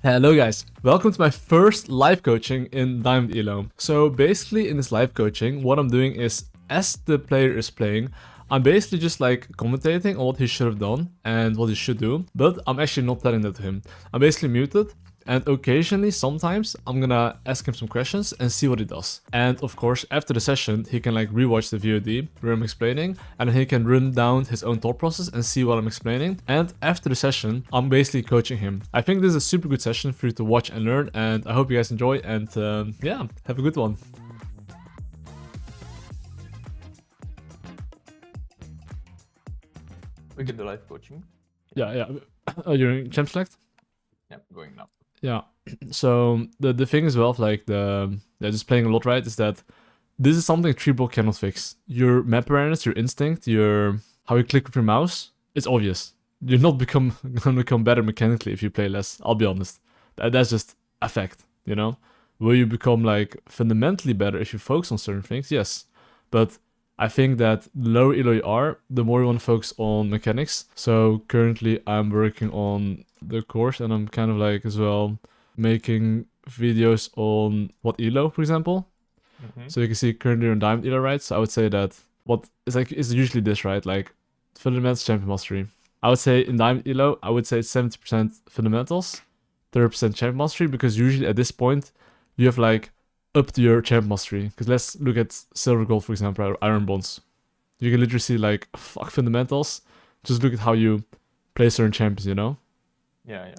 Hello guys, welcome to my first live coaching in Diamond ELO. So basically in this live coaching, what I'm doing is, as the player is playing, I'm basically just like commentating on what he should have done and what he should do, but I'm actually not telling that to him. I'm basically muted, and occasionally, sometimes, I'm gonna ask him some questions and see what he does. And of course, after the session, he can like rewatch the VOD where I'm explaining, and then he can run down his own thought process and see what I'm explaining. And after the session, I'm basically coaching him. I think this is a super good session for you to watch and learn, and I hope you guys enjoy, and yeah, have a good one. We get the live coaching. Yeah. You're in Champ Select? Yeah, going now. Yeah. So the thing as well, like just playing a lot, right, is that this is something Treeball cannot fix. Your map awareness, your instinct, your how you click with your mouse, it's obvious. You're not gonna become better mechanically if you play less. I'll be honest. That's just a fact, you know? Will you become like fundamentally better if you focus on certain things? Yes. But I think that the lower elo you are, the more you want to focus on mechanics. So currently I'm working on the course, and I'm kind of like as well making videos on what elo, for example. So you can see currently on Diamond elo, right? So I would say that what is like is usually this, right? Like fundamentals, champion mastery. I would say in Diamond elo, I would say 70% fundamentals, 30% champion mastery, because usually at this point you have like up to your champ mastery. Because let's look at silver, gold, for example, or iron bonds. You can literally see like fuck fundamentals. Just look at how you play certain champions, you know? Yeah.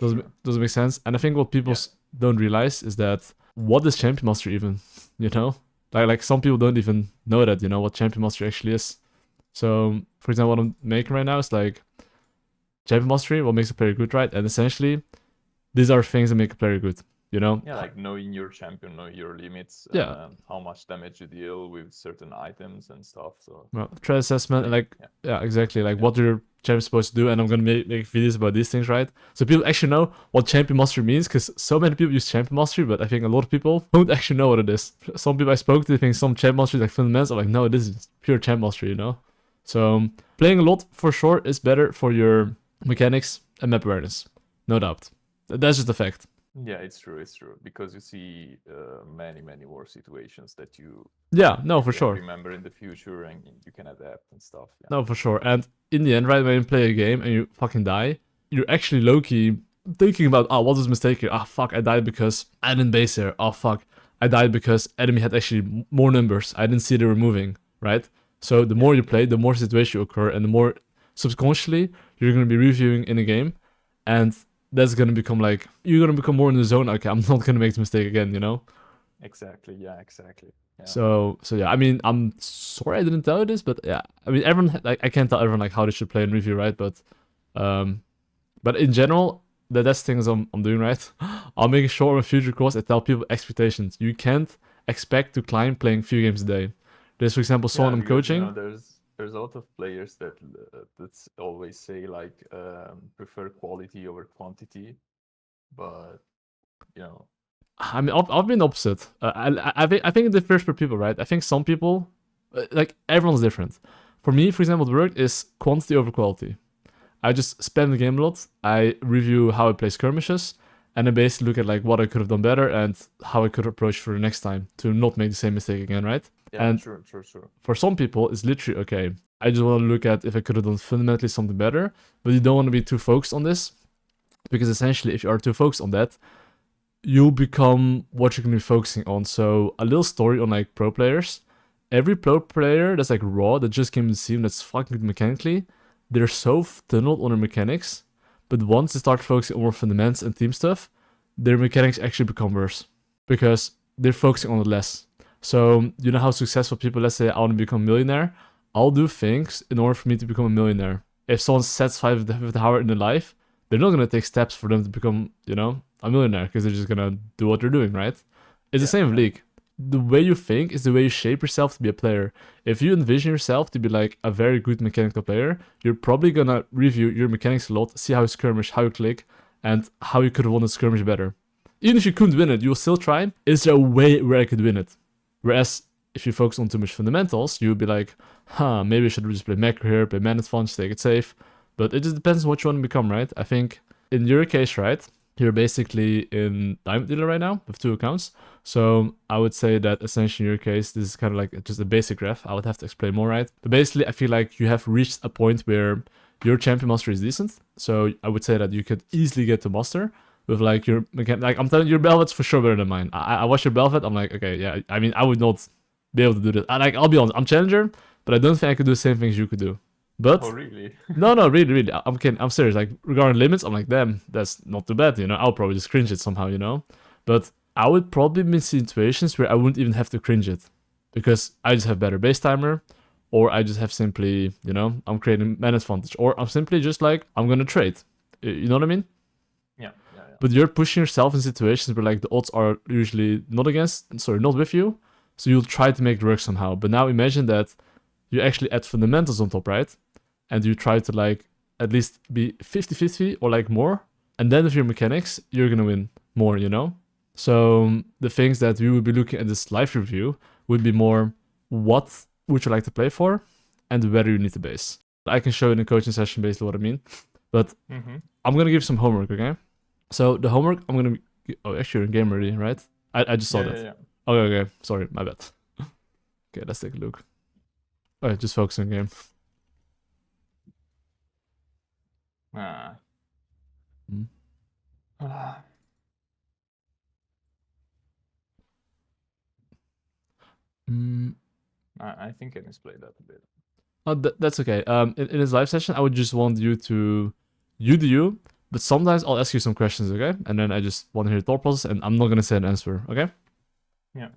Does it make sense? And I think what people don't realize is that what is champion mastery even? You know? Like some people don't even know that, you know, what champion mastery actually is. So for example, what I'm making right now is like champion mastery, what makes a player good, right? And essentially these are things that make a player good. You know? Yeah, like knowing your champion, know your limits, how much damage you deal with certain items and stuff. So well, threat assessment, and like exactly, like what your champion's supposed to do. And I'm gonna make videos about these things, right? So people actually know what champion mastery means, because so many people use champion mastery, but I think a lot of people don't actually know what it is. Some people I spoke to think some champion mastery is like fundamentals. I'm like, no, this is pure champion mastery, you know? So playing a lot for sure is better for your mechanics and map awareness, no doubt. That's just a fact. Yeah, it's true, because you see many war situations that you for sure remember in the future, and you can adapt and stuff. No, for sure. And in the end, right, when you play a game and you fucking die, you're actually low-key thinking about, what was the mistake here? Fuck, I died because I didn't base here. Fuck, I died because enemy had actually more numbers. I didn't see they were moving, right? So the more you play, the more situations occur, and the more subconsciously you're going to be reviewing in a game, and that's going to become like, you're going to become more in the zone. Okay, I'm not going to make this mistake again, you know? Exactly. Yeah. So yeah, I mean, I'm sorry I didn't tell you this, but yeah, I mean, everyone, like, I can't tell everyone like how they should play and review, right? But in general, that's things I'm doing, right? I'll make sure on a future course I tell people expectations. You can't expect to climb playing few games a day. There's, for example, someone I'm coaching. You know, there's a lot of players that's always say like prefer quality over quantity, but you know. I mean, I've been opposite. I think it differs for people, right? I think some people, like, everyone's different. For me, for example, what worked is quantity over quality. I just spam the game a lot. I review how I play skirmishes, and I basically look at like what I could have done better and how I could approach for the next time to not make the same mistake again, right? Yeah, and sure. For some people, it's literally, okay, I just want to look at if I could have done fundamentally something better, but you don't want to be too focused on this, because essentially, if you are too focused on that, you'll become what you're going to be focusing on. So a little story on like pro players. Every pro player that's like raw, that just came to the scene, that's fucking good mechanically, they're so tunneled on their mechanics, but once they start focusing on more fundamentals and team stuff, their mechanics actually become worse, because they're focusing on it less. So you know how successful people, let's say I want to become a millionaire, I'll do things in order for me to become a millionaire. If someone's satisfied with how in their life, they're not going to take steps for them to become, you know, a millionaire, because they're just going to do what they're doing, right? It's the same with League. The way you think is the way you shape yourself to be a player. If you envision yourself to be like a very good mechanical player, you're probably going to review your mechanics a lot, see how you skirmish, how you click, and how you could have won the skirmish better. Even if you couldn't win it, you'll still try. Is there a way where I could win it? Whereas if you focus on too much fundamentals, you'll be like, maybe I should just play macro here, play man advantage, take it safe. But it just depends on what you want to become, right? I think in your case, right, you're basically in Diamond Dealer right now with 2 accounts. So I would say that essentially in your case, this is kind of like just a basic graph. I would have to explain more, right? But basically, I feel like you have reached a point where your champion master is decent. So I would say that you could easily get to master with like your like I'm telling you, your Belvet's for sure better than mine. I watch your Belvet, I'm like, okay, yeah. I mean, I would not be able to do this. I'll be honest, I'm challenger, but I don't think I could do the same things you could do. But Oh, really? no, really. I'm kidding. I'm serious. Like, regarding limits, I'm like, damn, that's not too bad, you know? I'll probably just cringe it somehow, you know? But I would probably be in situations where I wouldn't even have to cringe it. Because I just have better base timer, or I just have simply, you know, I'm creating man advantage. Or I'm simply just like, I'm gonna trade. You know what I mean? Yeah. But you're pushing yourself in situations where, like, the odds are usually not with you. So you'll try to make it work somehow. But now imagine that you actually add fundamentals on top, right? And you try to like at least be 50-50 or like more. And then with your mechanics, you're gonna win more, you know? So the things that we would be looking at this live review would be more what would you like to play for and where you need to base. I can show you in a coaching session basically what I mean. But I'm gonna give some homework, okay? So the homework I'm gonna actually you're in game already, right? I just saw that. Yeah. Okay. Sorry, my bad. Okay, let's take a look. Alright, just focus on game. I think I misplayed that a bit. Oh, that's okay. In his live session, I would just want you to, you do you, but sometimes I'll ask you some questions, okay? And then I just want to hear your thought process, and I'm not gonna say an answer, okay? Yeah.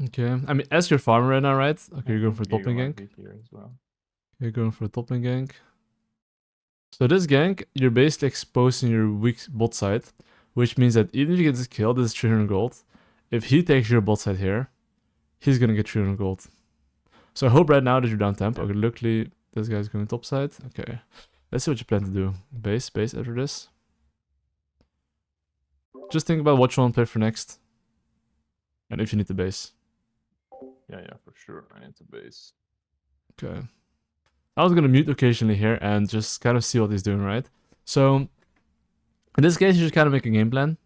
Okay. I mean, as your farmer right now, right? Okay, you're going for a top Diego lane might gank. be here as well. You're going for a top lane gank. So this gank, you're basically exposing your weak bot side, which means that even if you get this kill, this is 300 gold. If he takes your bot side here, he's gonna get 300 gold. So I hope right now that you're down temp. Okay, luckily this guy's going top side. Okay, let's see what you plan to do. Base after this. Just think about what you want to play for next. And if you need the base. Yeah, for sure. I need to base. Okay. I was gonna mute occasionally here and just kind of see what he's doing, right? So in this case, you just kind of make a game plan.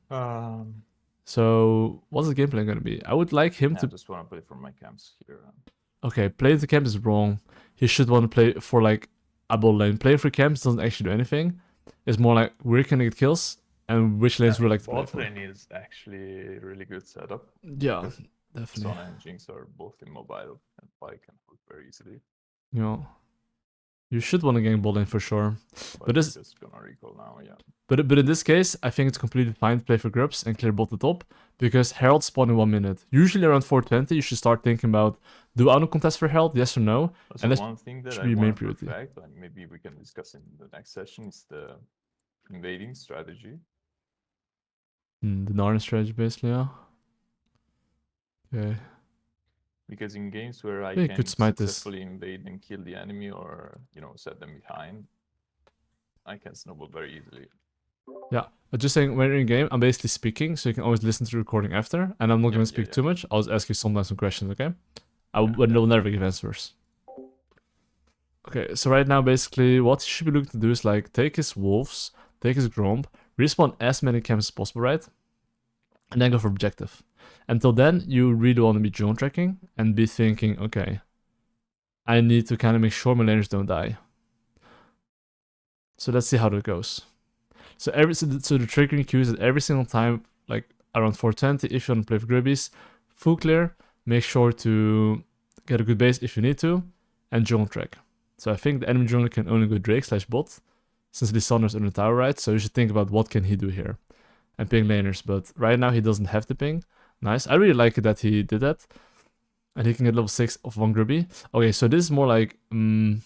So what's the game plan gonna be? I would like him to. I just want to play for my camps here. Okay, playing the camp is wrong. He should want to play for like a bot lane. Playing for camps doesn't actually do anything. It's more like where can I get kills and which lanes would I like to play Bot for. lane is actually a really good setup. Yeah, definitely. Sona and Jinx are both immobile and Pi can hook very easily. You know, you should want to gank bot lane for sure. But this just gonna recall now, yeah. But in this case, I think it's completely fine to play for grubs and clear bot the top, because Herald spawn in 1 minute. Usually around 420, you should start thinking about, do I want to contest for Herald, yes or no? So and one thing that I want to perfect, and maybe we can discuss in the next session, is the invading strategy. The Narn strategy, basically, yeah. Okay. Because in games where I can successfully invade and kill the enemy, or, you know, set them behind, I can snowball very easily. Yeah, but just saying, when you're in game, I'm basically speaking, so you can always listen to the recording after, and I'm not going to speak too much. I'll just ask you sometimes some questions, okay? I will never give answers. Okay, so right now, basically, what he should be looking to do is, like, take his wolves, take his Gromp, respawn as many camps as possible, right? And then go for objective. Until then, you really want to be drone tracking and be thinking, okay, I need to kind of make sure my laners don't die. So let's see how that goes. So the triggering queue is that every single time, like around 420, if you want to play for Gribbies, full clear, make sure to get a good base if you need to, and drone track. So I think the enemy drone can only go Drake/bot, since Lissandra's on the tower, right? So you should think about what can he do here, and ping laners. But right now he doesn't have to ping. Nice. I really like it that he did that. And he can get level 6 of 1 Grubby. Okay, so this is more like... when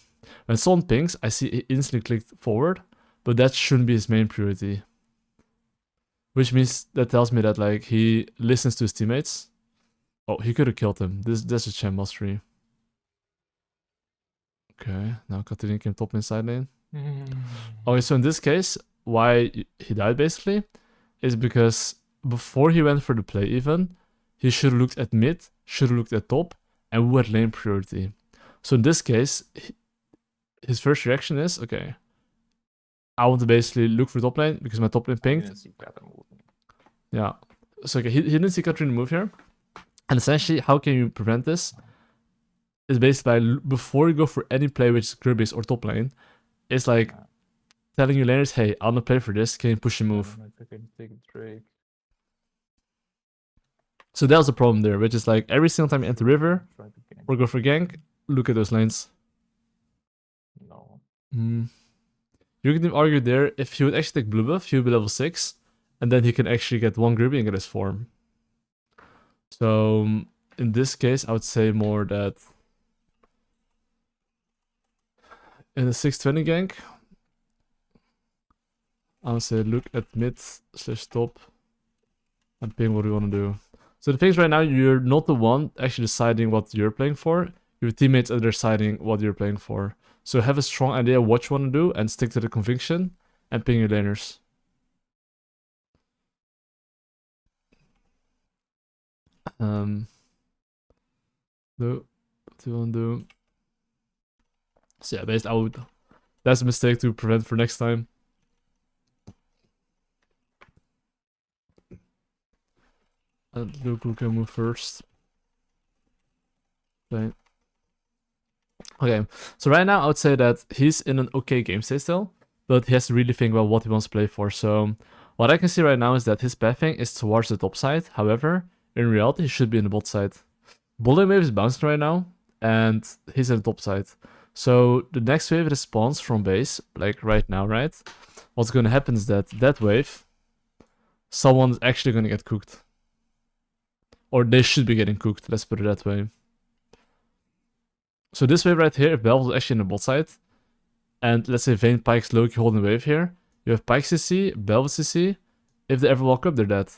someone pings, I see he instantly clicked forward. But that shouldn't be his main priority. Which means that tells me that like he listens to his teammates. Oh, he could have killed him. That's a champ mastery. Okay, now Katarina came top inside lane. Okay, so in this case, why he died basically is because before he went for the play even, he should have looked at mid, should have looked at top, and who had lane priority. So in this case, his first reaction is, okay, I want to basically look for top lane because my top lane pinged. Yeah. So okay, he didn't see Katarina move here. And essentially, how can you prevent this? Is basically by before you go for any play which is Grubby's or top lane, it's like telling your laners, hey, I'm gonna play for this, can you push and move? I can take Drake. So that was the problem there, which is like every single time you enter river or go for gank, look at those lanes. No. You can argue there, if he would actually take blue buff, he would be level 6, and then he can actually get 1 Grubby and get his form. So in this case, I would say more that in a 620 gank, I would say look at mid/top and ping what we want to do. So the thing is right now, you're not the one actually deciding what you're playing for. Your teammates are deciding what you're playing for. So have a strong idea what you want to do and stick to the conviction and ping your laners. What do you want to do? So yeah, basically that's a mistake to prevent for next time. And Luke can move first. Okay, so right now I would say that he's in an okay game state still, but he has to really think about what he wants to play for. So what I can see right now is that his pathing is towards the top side. However, in reality, he should be in the bot side. Bowling wave is bouncing right now, and he's in the top side. So the next wave responds from base, like right now, right? What's going to happen is that wave, someone's actually going to get cooked. Or they should be getting cooked, let's put it that way. So this wave right here, if Belv was actually in the bot side, and let's say Vayne, Pyke's, Loki holding the wave here, you have Pyke CC, Belv CC, if they ever walk up, they're dead.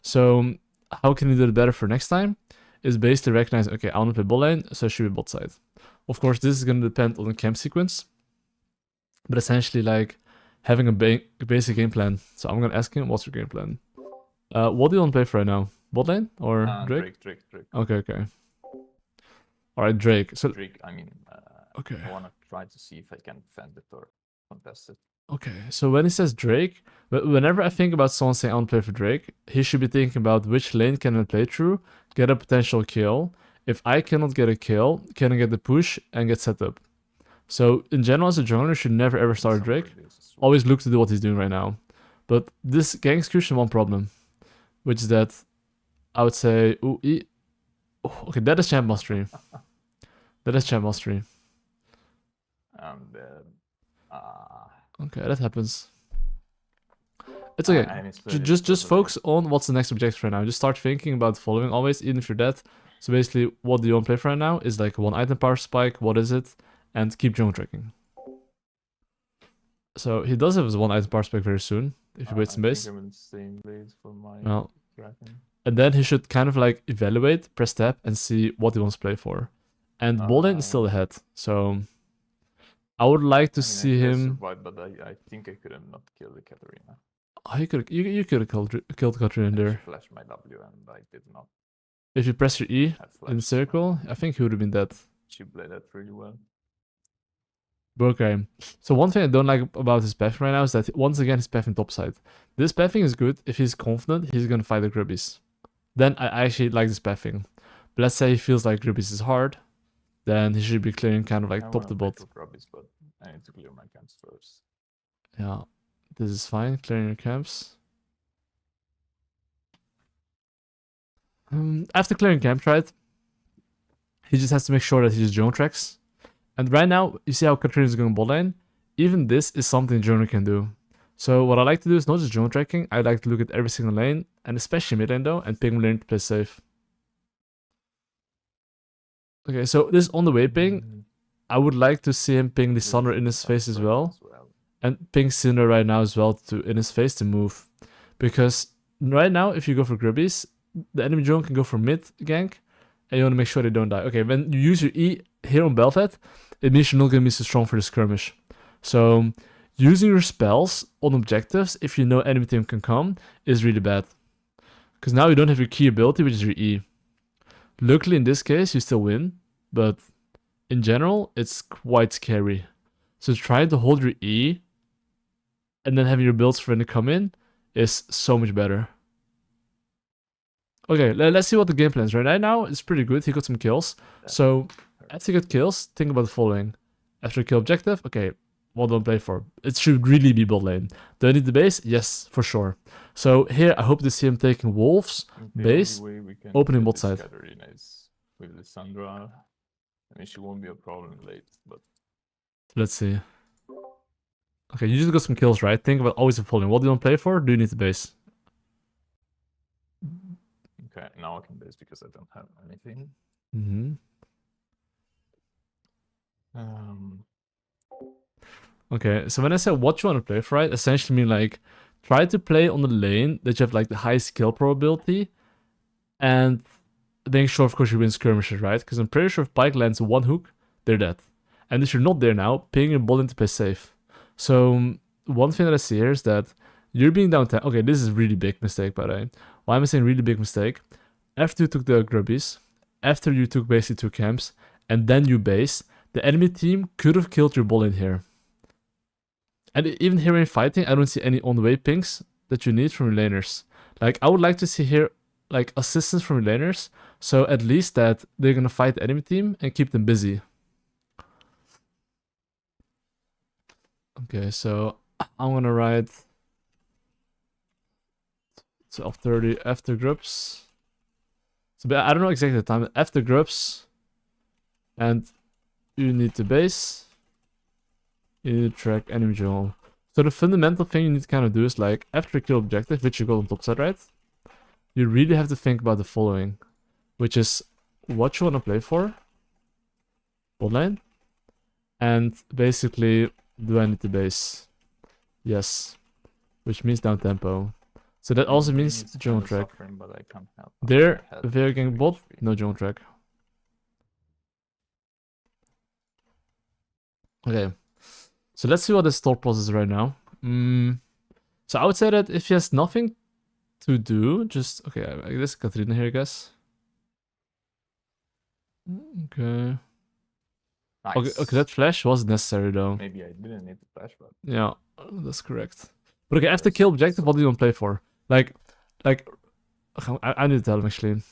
So how can you do it better for next time? Is basically recognize, okay, I want to play bot lane, so it should be bot side. Of course, this is going to depend on the camp sequence, but essentially like having a basic game plan. So I'm going to ask him, what's your game plan? What do you want to play for right now? Bot lane or Drake? Drake. Okay. Alright, Drake. So Drake, I mean, okay. I want to try to see if I can defend it or contest it. Okay, so when he says Drake, whenever I think about someone saying I want to play for Drake, he should be thinking about which lane can I play through, get a potential kill. If I cannot get a kill, can I get the push and get set up? So in general, as a jungler, you should never ever start Drake. Always look to do what he's doing right now. But this gang execution one problem, which is that I would say, okay, that is champ mastery. That is champ mastery. Okay, that happens. It's okay. Just focus on what's the next objective right now. Just start thinking about following always, even if you're dead. So basically, what do you want to play for right now is like 1 item power spike. What is it? And keep jungle tracking. So he does have his 1 item power spike very soon. If he waits in base. Well, and then he should kind of like evaluate, press tab, and see what he wants to play for. And Bolden is still ahead, so I would like to see him. Survived, but I think I could have not killed the Katarina. Oh, you could have killed Katarina there. She flashed my W and I did not. If you press your E in circle, I think he would have been dead. She played that really well. Okay, so one thing I don't like about his pathing right now is that once again he's pathing topside. This pathing is good if he's confident he's gonna fight the Grubbies. Then I actually like this pathing. But let's say he feels like Grubbies is hard, then he should be clearing kind of like top to bot. Grubbies, but I need to clear my camps first. Yeah, this is fine, clearing your camps. After clearing camp, right? He just has to make sure that he just drone tracks. And right now, you see how Katarina is going bot lane? Even this is something Joner can do. So what I like to do is not just drone tracking, I like to look at every single lane, and especially mid lane though, and ping lane to play safe. Okay, so this on the way ping, Mm, I would like to see him ping really Lissandra in shouldn't his have face as threat well. as well. And ping Cinder right now as well to in his face to move. Because right now, if you go for Grubbies, the enemy drone can go for mid gank, and you want to make sure they don't die. Okay, when you use your E here on Belfast, it means you're not going to be so strong for the skirmish. So using your spells on objectives, if you know enemy team can come, is really bad. Because now you don't have your key ability, which is your E. Luckily, in this case, you still win, but in general, it's quite scary. So trying to hold your E and then having your builds for when they come in is so much better. Okay, let's see what the game plan is. Right now, it's pretty good. He got some kills. So, after you get kills, think about the following. After kill objective, okay, what do I play for? It should really be bot lane. Do I need the base? Yes, for sure. So here, I hope to see him taking wolves, The base, only way we can opening get bot this side. Katarina is with Lissandra. I mean, she won't be a problem late, but Let's see. Okay, you just got some kills, right? Think about always the following. What do you want to play for? Do you need the base? okay, now I can base because I don't have anything. Mm-hmm. Okay, so when I say what you want to play for, right, essentially mean like try to play on the lane that you have like the highest skill probability, and make sure, of course, you win skirmishes, right? Because I'm pretty sure if Pike lands one hook, they're dead. And if you're not there now, ping your bot into play safe. So one thing that I see here is that you're being down 10. Okay, this is a really big mistake, by the way. Why am I saying really big mistake? After you took the grubbies, after you took basically 2 camps, and then you base, the enemy team could have killed your bot in here. And even here in fighting, I don't see any on-the-way pings that you need from your laners. Like, I would like to see here, like, assistance from your laners, so at least that they're gonna fight the enemy team and keep them busy. Okay, so I'm gonna ride 12:30 after groups. So I don't know exactly the time. After groups, and you need to base. You need to track enemy jungle. So the fundamental thing you need to kind of do is like after a kill objective, which you got on top side, right? You really have to think about the following, which is what you want to play for, bot lane, and basically, do I need to base? Yes, which means down tempo. So that also means jungle track. But I can't help. There, if you're getting bot, no jungle track. Okay, so let's see what his thought process is right now. So I would say that if he has nothing to do, just okay. I guess Katrina here, I guess. Okay. Nice. Okay, that flash was necessary though. Maybe I didn't need the flash, but Yeah, that's correct. But okay, after kill objective, what do you want to play for? Like, I need to tell him actually.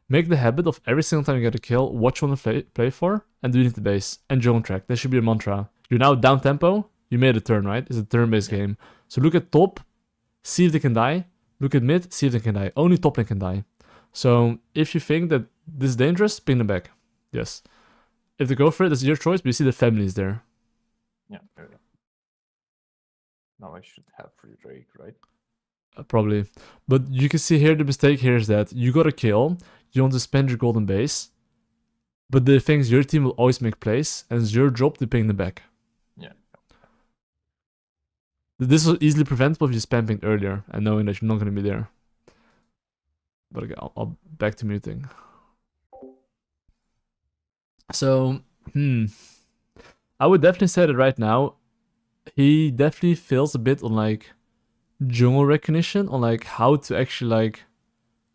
Make the habit of every single time you get a kill, what you want to play for, and do you need the base and drone track. That should be a mantra. You're now down tempo. You made a turn, right? It's a turn-based game. So look at top, see if they can die. Look at mid, see if they can die. Only top lane can die. So if you think that this is dangerous, ping them back. Yes. If they go for it, it's your choice, but you see the family is there. yeah. There we go. Now I should have free Drake, right? Probably. But you can see here the mistake here is that you got a kill, you want to spend your golden base, but the thing is your team will always make plays, and it's your job to ping them back. Yeah. This was easily preventable if you spam pinged earlier and knowing that you're not going to be there. But okay, I'll back to muting. So, I would definitely say that right now, he definitely fails a bit on like jungle recognition, on like how to actually like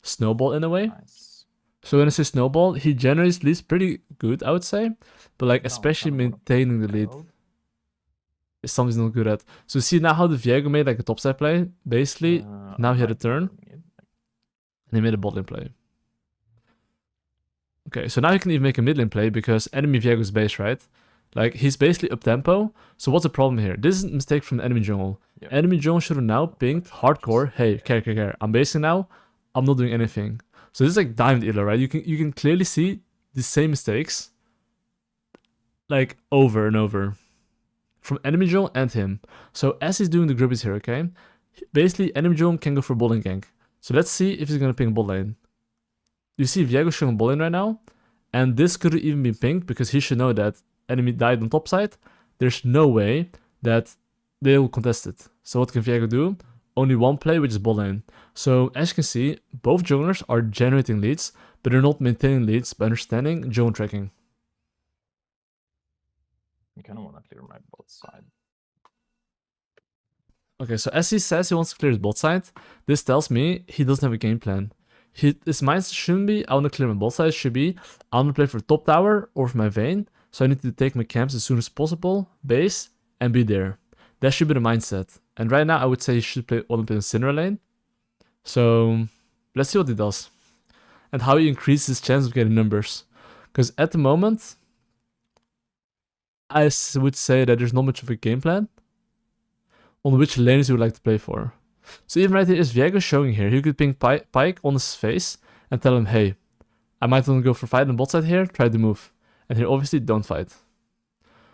snowball in a way. Nice. So when I say snowball, he generally leads pretty good, I would say, but like especially maintaining the lead is something he's not good at. So see now how the Viego made like a topside play, basically. Now he had a turn, and he made a bot lane play. Okay, so now he can even make a mid lane play because enemy Viego's base, right? Like, he's basically up tempo. So what's the problem here? This is a mistake from the enemy jungle. Yeah. Enemy jungle should have now pinged hardcore. Hey, care. I'm basing now. I'm not doing anything. So this is like diamond ELO, right? You can clearly see the same mistakes, like over and over, from enemy jungle and him. So as he's doing the grubbies here, okay, basically enemy jungle can go for bot lane gank. So let's see if he's gonna ping bot lane. You see Viego showing bot lane right now, And this could even be pink because he should know that enemy died on top side. There's no way that they will contest it. So what can Viego do? Only one play, which is bot lane. So as you can see, both junglers are generating leads, but they're not maintaining leads by understanding zone tracking. I kind of want to clear my bot side. Okay, so as he says he wants to clear his bot side, this tells me he doesn't have a game plan. His mindset shouldn't be, I want to clear my bot side, it should be, I want to play for top tower or for my Vayne, so I need to take my camps as soon as possible, base, and be there. That should be the mindset. And right now, I would say he should play Olympic in Syndra lane. So, let's see what he does. And how he increases his chance of getting numbers. Because at the moment, I would say that there's not much of a game plan on which lanes he would like to play for. So even right here is Viego showing here. He could ping Pyke on his face and tell him, hey, I might want to go for fight on bot side here, try the move. And here obviously don't fight.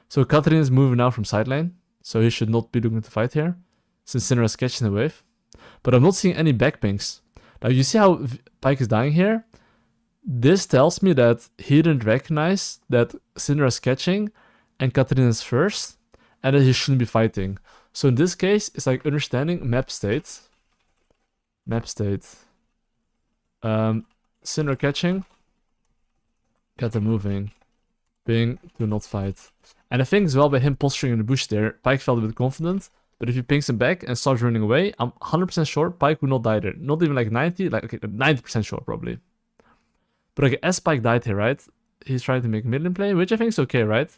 So Katarina is moving now from side lane, so he should not be looking to fight here, since Syndra is catching the wave. But I'm not seeing any back pings. Now you see how Pyke is dying here? This tells me that he didn't recognize that Syndra is catching and Katarina is first, and that he shouldn't be fighting. So in this case, it's like understanding map state. Map state. Syndra catching. Kata moving. Ping, do not fight. And I think as well by him posturing in the bush there, Pyke felt a bit confident. But if he pings him back and starts running away, I'm 100% sure Pyke would not die there. Not even like 90, like okay, 90% sure probably. But okay, as Pyke died here, right? He's trying to make mid lane play, which I think is okay, right?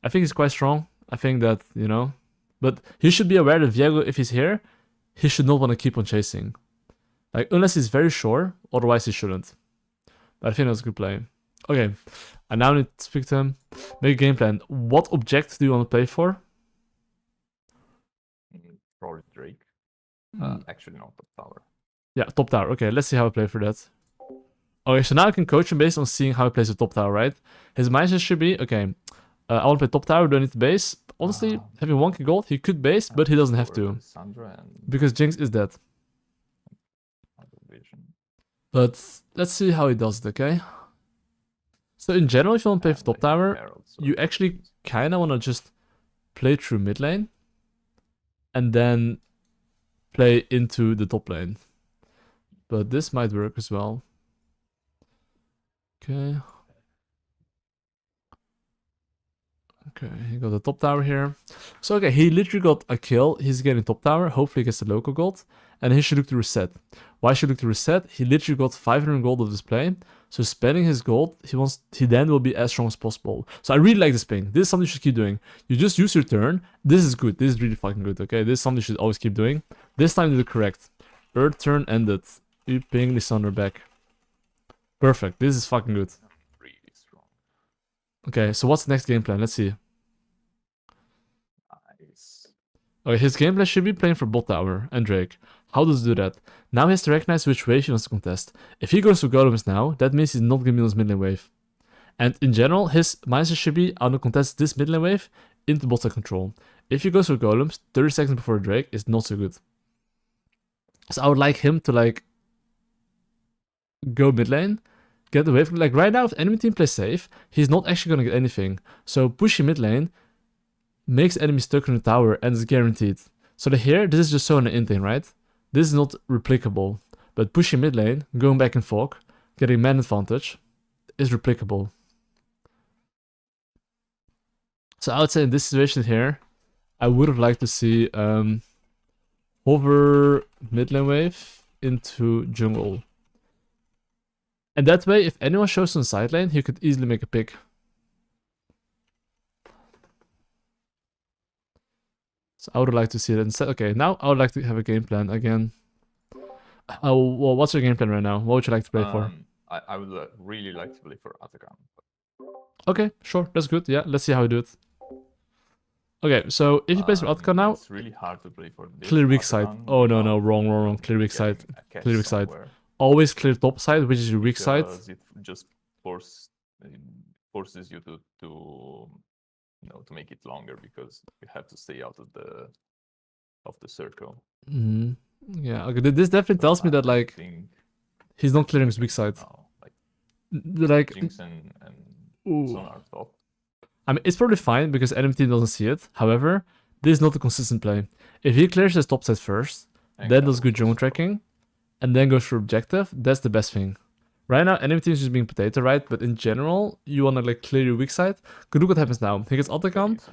I think he's quite strong. I think that, you know. But he should be aware that Viego, if he's here, he should not want to keep on chasing. Like, unless he's very sure, otherwise he shouldn't. But I think that was a good play. Okay, I now need to speak to him. Make a game plan. What object do you want to play for? Probably Drake. Actually, not top tower. Yeah, top tower. Okay, let's see how I play for that. Okay, so now I can coach him based on seeing how he plays the top tower, right? His mindset should be, okay, I want to play top tower, do I need to base? Honestly, having 1k gold, he could base, but he doesn't have to. Because Jinx is dead. But let's see how he does it, okay? So in general, if you want to play for top tower, you actually kind of want to just play through mid lane. And then play into the top lane. But this might work as well. Okay. Okay, he got the top tower here. So okay, he literally got a kill. He's getting top tower. Hopefully he gets the local gold. And he should look to reset. Why should he look to reset? He literally got 500 gold of this play. So spending his gold, he then will be as strong as possible. So I really like this ping. This is something you should keep doing. You just use your turn. This is good. This is really fucking good, okay? This is something you should always keep doing. This time you did it correct. Earth turn ended. You ping Lissandra back. Perfect. This is fucking good. Really strong. Okay, so what's the next game plan? Let's see. Nice. Okay, his game plan should be playing for bot tower and Drake. How does he do that? Now he has to recognize which wave he wants to contest. If he goes for golems now, that means he's not going to be on his mid lane wave. And in general, his mindset should be, I want to contest this mid lane wave into bot side control. If he goes for golems, 30 seconds before Drake is not so good. So I would like him to like go mid lane, get the wave. Like right now, if enemy team plays safe, he's not actually going to get anything. So pushing mid lane makes enemy stuck in the tower and is guaranteed. So here, this is just so an in thing, right? This is not replicable. But pushing mid lane, going back in fog, getting man advantage is replicable. So I would say in this situation here, I would have liked to see hover mid lane wave into jungle. And that way, if anyone shows on side lane, he could easily make a pick. So I would like to see that instead. Okay, now I would like to have a game plan again. Well, what's your game plan right now? What would you like to play for? I would really like to play for Atakan. Okay, sure, that's good. Yeah, let's see how we do it. Okay, so if he plays for Atakan now, it's really hard to play for this. Clear weak side. Oh no, wrong. Clear weak side. Clear weak side. Always clear top side, which is your weak side. It just forces you to make it longer because you have to stay out of the circle. Yeah, okay. This definitely tells me that like he's not clearing his weak side. Like, Jinx and ooh. Sun are top. I mean, it's probably fine because enemy team doesn't see it. However, this is not a consistent play. If he clears his top side first, And then does Gallo good goes drone for- tracking, and then goes for objective, that's the best thing. Right now, enemy team is just being potato, right? But in general, you want to like clear your weak side. Look what happens now. He gets Very Otacon, easy.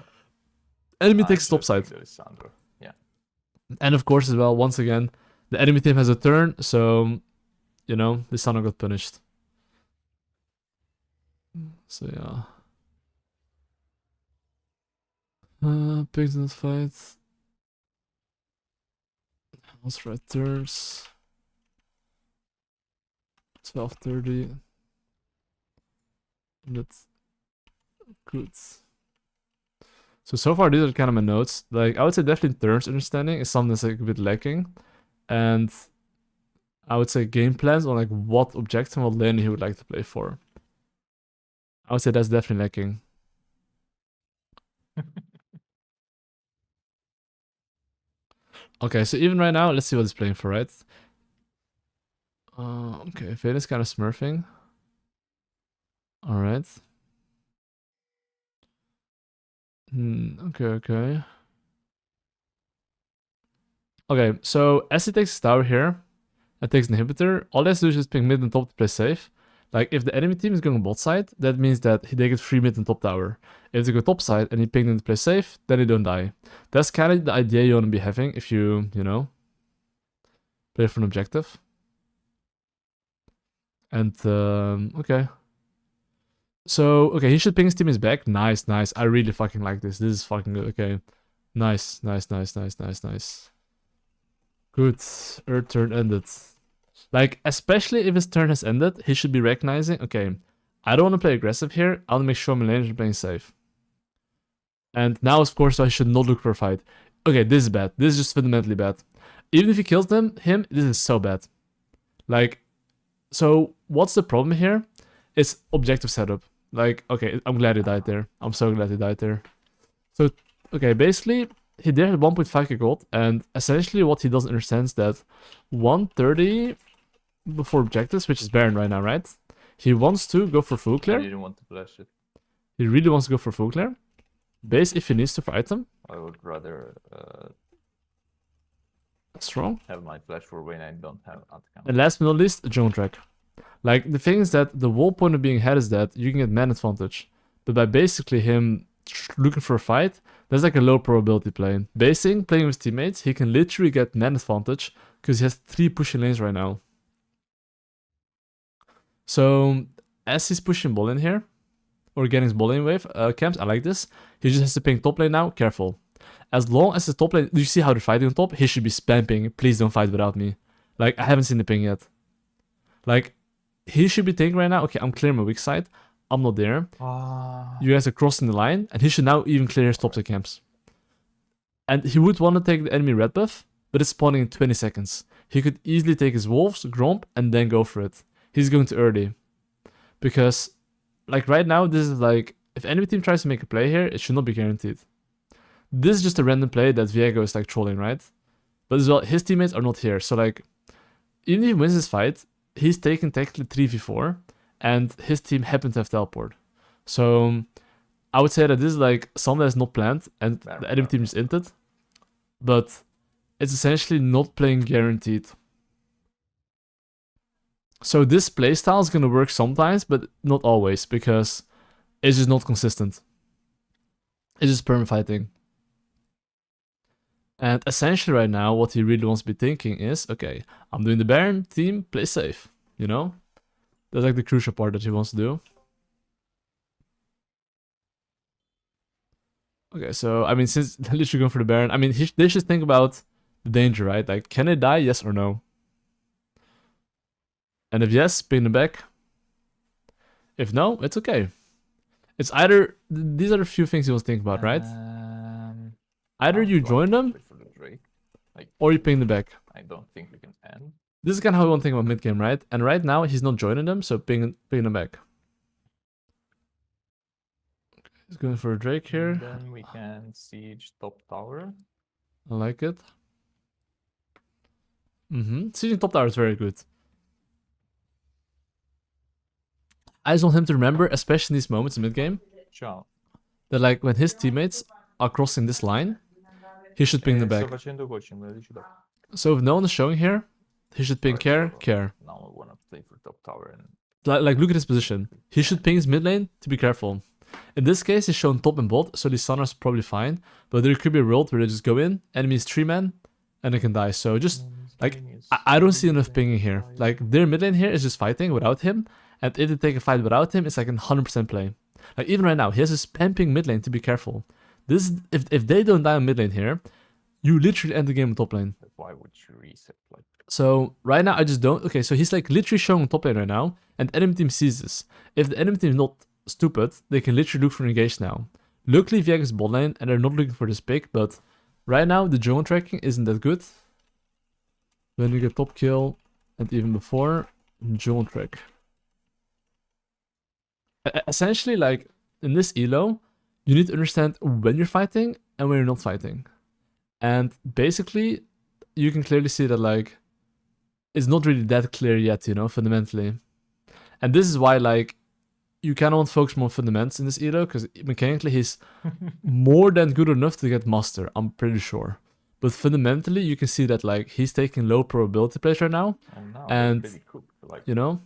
enemy I takes top just side. think there is Sandro. Yeah. And of course, as well, once again, the enemy team has a turn, so, you know, the Sano got punished. So, yeah. Pigs in the fight. House red turns. 12:30. That's good. So far, these are kind of my notes. Like, I would say definitely turns understanding is something that's like a bit lacking. And I would say game plans on like what objective and what lane he would like to play for. I would say that's definitely lacking. Okay, so even right now, let's see what he's playing for, right? Okay, Vayne is kind of smurfing. Alright. Okay. Okay, so as he takes his tower here, and takes an inhibitor, all he has to do is just ping mid and top to play safe. Like, if the enemy team is going bot side, that means that they get free mid and top tower. If they go top side and he ping them to play safe, then they don't die. That's kind of the idea you want to be having if you know, play for an objective. And, okay. So, okay, he should ping his team is back. Nice. I really fucking like this. This is fucking good. Okay. Nice. Good. Earth turn ended. Like, especially if his turn has ended, he should be recognizing, okay, I don't want to play aggressive here. I want to make sure my lanes are playing safe. And now, of course, I should not look for a fight. Okay, this is bad. This is just fundamentally bad. Even if he kills him, this is so bad. Like, so what's the problem here? It's objective setup. Like, okay, I'm glad he died there. I'm so glad he died there. So, okay, basically, he did have 1.5k gold, and essentially what he doesn't understand is that 130 before objectives, which is Baron right now, right? He wants to go for full I clear. didn't want to flash it. He really wants to go for full clear. Base if he needs to for item. I would rather Strong. have my flash for when I don't have Atacama. And last but not least, drone track. Like, the thing is that the whole point of being ahead is that you can get man advantage. But by basically him looking for a fight, that's like a low probability play. Basing, playing with teammates, he can literally get man advantage because he has 3 pushing lanes right now. So, as he's pushing ball in here, or getting his ball lane wave camps, I like this. He just has to ping top lane now, careful. As long as his top lane, do you see how they're fighting on top? He should be spamming, please don't fight without me. Like, I haven't seen the ping yet. Like, he should be thinking right now, okay, I'm clearing my weak side. I'm not there. You guys are crossing the line, and he should now even clear his top side camps. And he would want to take the enemy red buff, but it's spawning in 20 seconds. He could easily take his wolves, Gromp, and then go for it. He's going too early. Because, like, right now, this is like, if enemy team tries to make a play here, it should not be guaranteed. This is just a random play that Viego is, like, trolling, right? But as well, his teammates are not here. So, like, even if he wins this fight, he's taking technically 3v4, and his team happened to have teleport. So, I would say that this is, like, something that's not planned, and the enemy team just inted. But it's essentially not playing guaranteed. So this playstyle is going to work sometimes, but not always, because it's just not consistent. It's just perma fighting. And essentially right now, what he really wants to be thinking is, okay, I'm doing the Baron team, play safe, you know? That's like the crucial part that he wants to do. Okay, so, I mean, since they're literally going for the Baron, I mean, they should think about the danger, right? Like, can they die, yes or no? And if yes, ping them back. If no, it's okay. It's either, these are the few things he wants to think about, right? Either you join them, for the Drake. Like, or you ping them back. I don't think we can end. This is kind of how we want to think about mid game, right? And right now, he's not joining them, so ping them back. Okay, he's going for a Drake here. And then we can siege top tower. I like it. Sieging top tower is very good. I just want him to remember, especially in these moments in mid game, Ciao. that like when his teammates are crossing this line, he should ping them Sto back. facendo coaching, me lo dici dopo. So if no one is showing here, he should ping Alright, care. Now I wanna play for top tower and Like look at his position. He should ping his mid lane to be careful. In this case, he's shown top and bot, so Lissandra's probably fine. But there could be a world where they just go in, enemies 3-man, and they can die. So just like I don't see enough pinging here. Like their mid lane here is just fighting without him, and if they take a fight without him, it's like a 100% play. Like even right now, he has a spam ping mid lane to be careful. This if they don't die on mid lane here, you literally end the game on top lane. Why would you reset? Like, so right now I just don't. Okay, so he's like literally showing top lane right now, and enemy team sees this. If the enemy team is not stupid, they can literally look for engage now. Luckily, Vieg is bot lane, and they're not looking for this pick, but right now the jungle tracking isn't that good. When you get top kill, and even before, jungle track. Essentially, like in this ELO, you need to understand when you're fighting and when you're not fighting. And basically, you can clearly see that like it's not really that clear yet, you know, fundamentally. And this is why like you kind of want to focus more on fundamentals in this ELO, because mechanically he's more than good enough to get master, I'm pretty sure. But fundamentally, you can see that like he's taking low probability plays right now, and like, you know,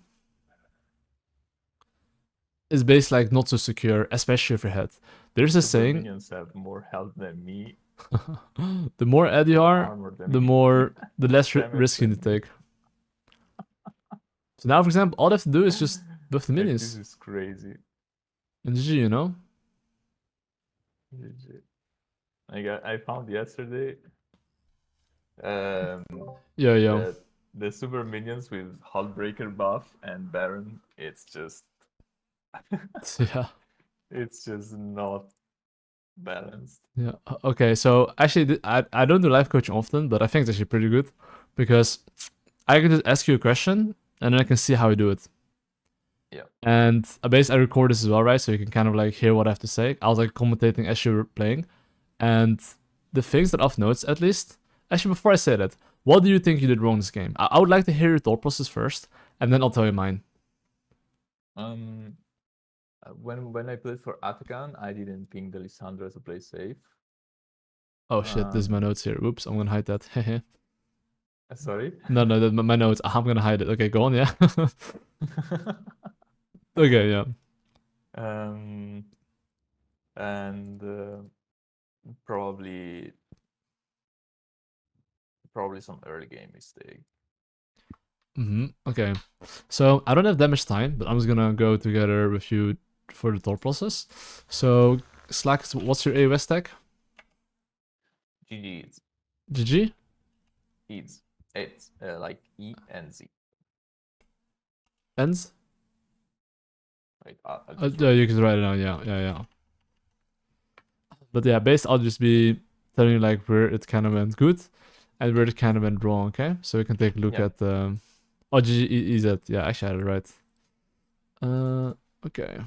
it's based like not so secure, especially if you're head. There's a saying. Minions have more health than me. The more Ed you are, the less risk you need to take. So now, for example, all they have to do is just buff the minions. This is crazy. And GG, you know? GG. I found yesterday Yo. The super minions with Hullbreaker buff and Baron, it's just yeah. It's just not balanced. Yeah. Okay, so actually I don't do live coaching often, but I think it's actually pretty good, because I can just ask you a question and then I can see how you do it. Yeah. And I record this as well, right? So you can kind of like hear what I have to say. I was like commentating as you were playing. And the things that I've noticed, at least, actually before I say that, what do you think you did wrong this game? I would like to hear your thought process first, and then I'll tell you mine. When I played for Atakan, I didn't ping the Lissandra to play safe. Oh shit, this is my notes here. Oops, I'm gonna hide that. Sorry? No, my notes. I'm gonna hide it. Okay, go on, yeah. Okay, yeah. And probably some early game mistake. Okay. So I don't have that much time, but I'm just gonna go together with you for the thought process. So Slack, what's your AOS tag? GG. GG? It's like E and Z. Ends? Wait, you can write it down, yeah. But yeah, I'll just be telling you like where it kind of went good and where it kind of went wrong, okay? So we can take a look at GG EZ. Yeah, actually I had it right. Okay.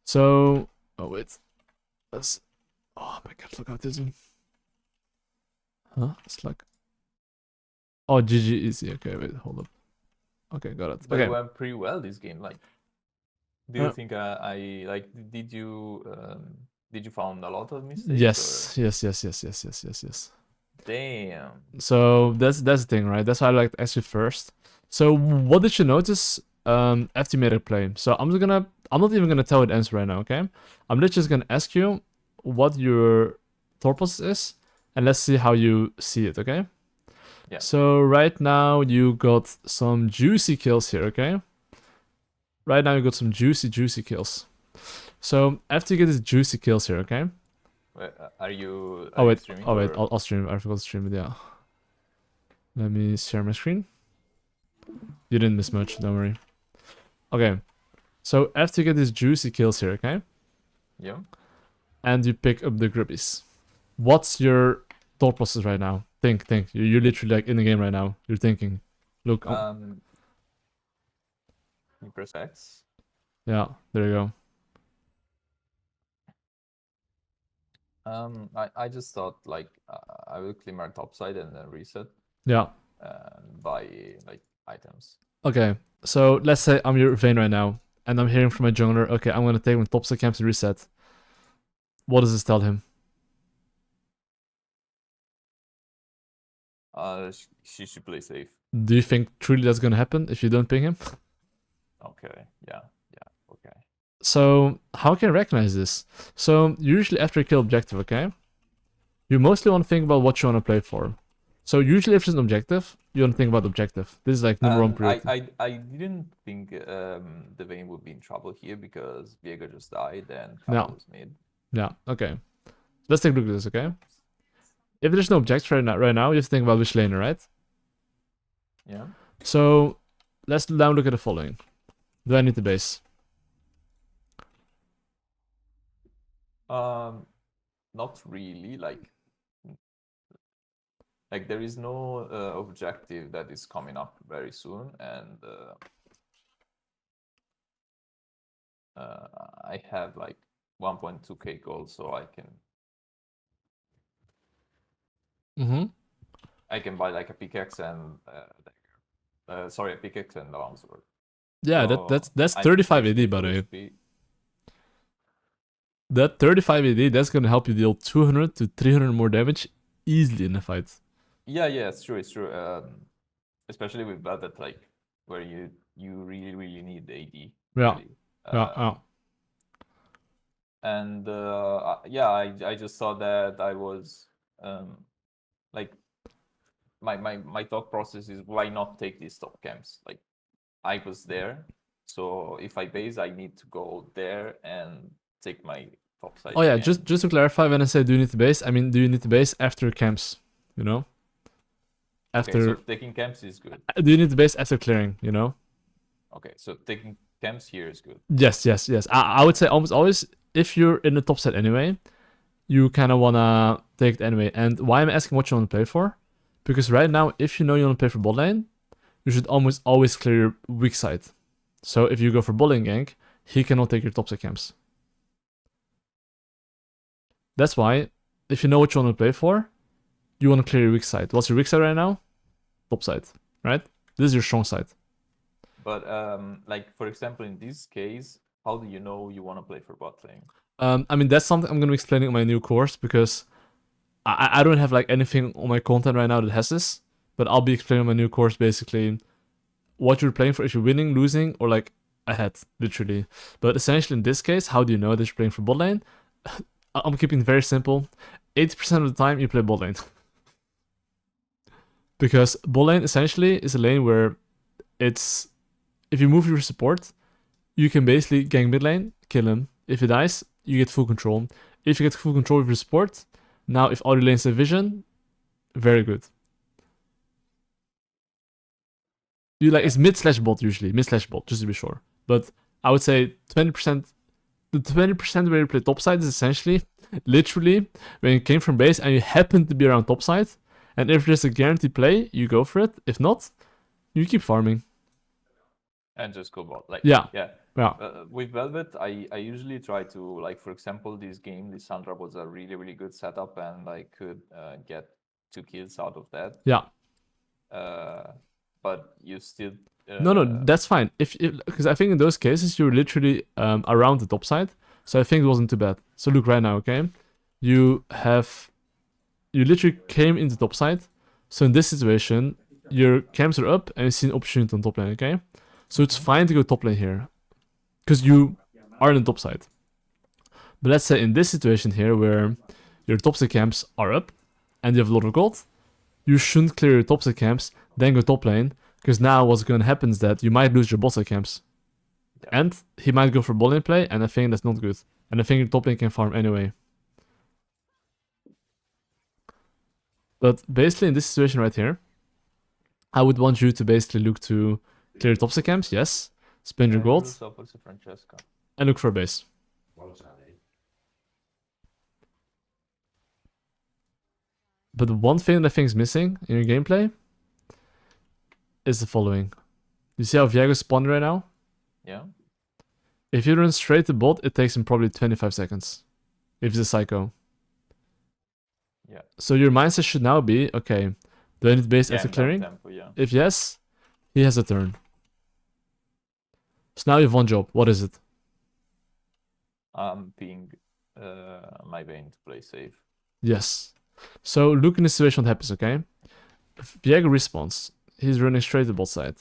So, oh wait. Oh my god, look how this is. Huh? It's like, oh, GG easy. Okay, wait, hold up. Okay, got it. But okay. You went pretty well this game. Like, do you think I like? Did you found a lot of mistakes? Yes. Damn. So that's the thing, right? That's why I like to ask you first. So what did you notice after you made a play? So I'm not even gonna tell you the answer right now, okay? I'm literally just gonna ask you what your thought process is, and let's see how you see it, okay? Yeah. So right now you got some juicy kills here, okay? Right now you got some juicy kills. So after you get these juicy kills here, okay? Are you streaming? Oh wait, I'll stream. I forgot to stream it, yeah. Let me share my screen. You didn't miss much, don't worry. Okay. So after you get these juicy kills here, okay? Yeah. And you pick up the grubbies. What's your thought process right now? Think. You're literally like in the game right now. You're thinking. Look. You press X. Yeah, there you go. I just thought like I will clean our top side and then reset. Yeah. Buy like items. Okay, so let's say I'm your Vayne right now, and I'm hearing from my jungler, okay, I'm gonna take my top side camps to reset. What does this tell him? She should play safe. Do you think truly that's gonna happen if you don't ping him? Okay, yeah, okay. So how can I recognize this? So usually after you kill objective, okay, you mostly want to think about what you want to play for. So usually if there's an objective, you want to think about objective. This is like number one priority. I didn't think the Vayne would be in trouble here because Viego just died and Kyle was mid. Yeah, okay. Let's take a look at this, okay? If there's no objective right now, you have to think about which laner, right? Yeah. So let's now look at the following. Do I need the base? Not really. Like there is no objective that is coming up very soon, and I have like 1.2k gold, so I can. I can buy like a pickaxe and sorry, a pickaxe and longsword. Yeah, so that's 35 AD, by the way. That 35 AD, that's gonna help you deal 200 to 300 more damage easily in a fight. Yeah, it's true. Especially with that, like where you really need AD. Yeah. Really. Yeah. And yeah, I just saw that I was like my thought process is why not take these top camps? Like I was there, so if I base, I need to go there and take my top side. Oh yeah, just to clarify, when I say do you need to base, I mean do you need to base after camps, you know? After okay, so taking camps is good. Do you need to base after clearing, you know? Okay, so taking camps here is good. Yes. I would say almost always, if you're in the top set anyway, you kind of want to take it anyway. And why I'm asking what you want to play for? Because right now, if you know you want to play for bot lane, you should almost always clear your weak side. So if you go for bot lane gank, he cannot take your top side camps. That's why, if you know what you want to play for, you want to clear your weak side. What's your weak side right now? Top side, right? This is your strong side. But like for example, in this case, how do you know you want to play for bot lane? I mean, that's something I'm going to be explaining in my new course, because I don't have like anything on my content right now that has this, but I'll be explaining my new course basically what you're playing for, if you're winning, losing, or like ahead, literally. But essentially in this case, how do you know that you're playing for bot lane? I'm keeping it very simple. 80% of the time you play bot lane. Because bot lane essentially is a lane where it's, if you move your support, you can basically gank mid lane, kill him. If he dies, you get full control. If you get full control of your support, now if all your lanes have vision, very good. You like, it's mid/bot usually, mid/bot, just to be sure. But I would say 20%, the 20% where you play topside is essentially, literally, when you came from base and you happen to be around topside, and if there's a guaranteed play, you go for it. If not, you keep farming. And just go bot. Like yeah. With Velvet, I usually try to, like, for example, this game, this Sandra was a really good setup, and I could get 2 kills out of that. Yeah. But you still. No, that's fine. If because I think in those cases you're literally around the top side, so I think it wasn't too bad. So look right now, okay? You literally came into top side. So in this situation, your camps are up and you see an opportunity on top lane, okay? So it's fine to go top lane here, because you are in the top side. But let's say in this situation here, where your top side camps are up and you have a lot of gold, you shouldn't clear your top side camps, then go top lane, because now what's going to happen is that you might lose your bot side camps. Yeah. And he might go for bot lane play, and I think that's not good. And I think your top lane can farm anyway. But basically in this situation right here, I would want you to basically look to clear top side camps, yes. Spend your gold. And look for a base. But the one thing that I think is missing in your gameplay is the following. You see how Viego spawned right now? Yeah. If you run straight to bot, it takes him probably 25 seconds. If he's a psycho. Yeah. So your mindset should now be, okay, do I need base after clearing? Tempo, yeah. If yes, he has a turn. So now you have one job. What is it? I'm ping my Vayne to play safe. Yes. So look in the situation what happens, okay? Viego responds. He's running straight to bot side.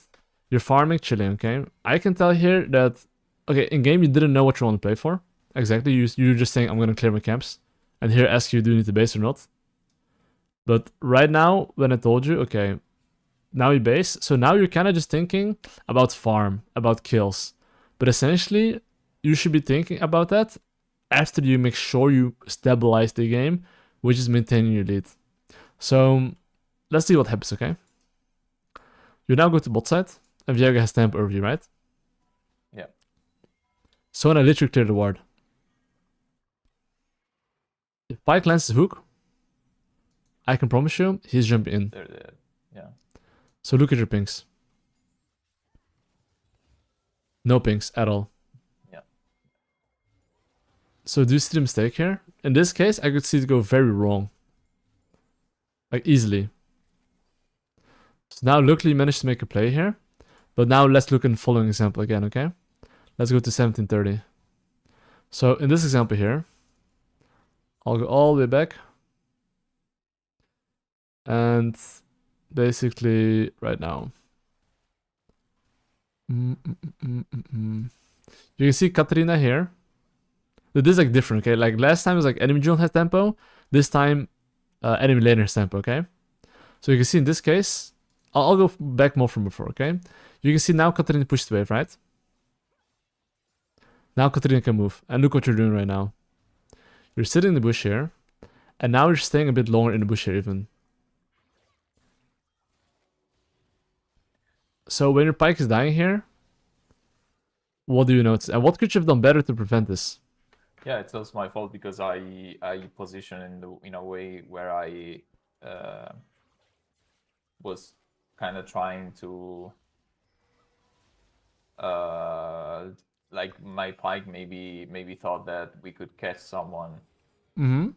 You're farming, chilling, okay? I can tell here that, okay, in game you didn't know what you want to play for. Exactly, you're just saying, I'm going to clear my camps. And here ask you, do you need to base or not? But right now, when I told you, okay, now you base. So now you're kind of just thinking about farm, about kills. But essentially, you should be thinking about that after you make sure you stabilize the game, which is maintaining your lead. So let's see what happens, okay? You now go to bot side, and Viego has tempo over you, right? Yeah. So when I literally clear the ward, if Pyke lands the hook, I can promise you, he's jumping in. They're dead. Yeah. So look at your pings. No pings at all. Yeah. So do you see the mistake here? In this case, I could see it go very wrong. Like easily. So now luckily you managed to make a play here. But now let's look at the following example again, okay? Let's go to 1730. So in this example here, I'll go all the way back. And basically right now. You can see Katarina here. This is like different, okay? Like last time it was like enemy jungle has tempo. This time enemy laner has tempo, okay? So you can see in this case, I'll go back more from before, okay? You can see now Katarina pushed the wave, right? Now Katarina can move. And look what you're doing right now. You're sitting in the bush here. And now you're staying a bit longer in the bush here even. So when your Pyke is dying here, what do you notice? And what could you have done better to prevent this? Yeah, it's also my fault because I positioned in a way where I was kind of trying to like my Pyke maybe thought that we could catch someone. And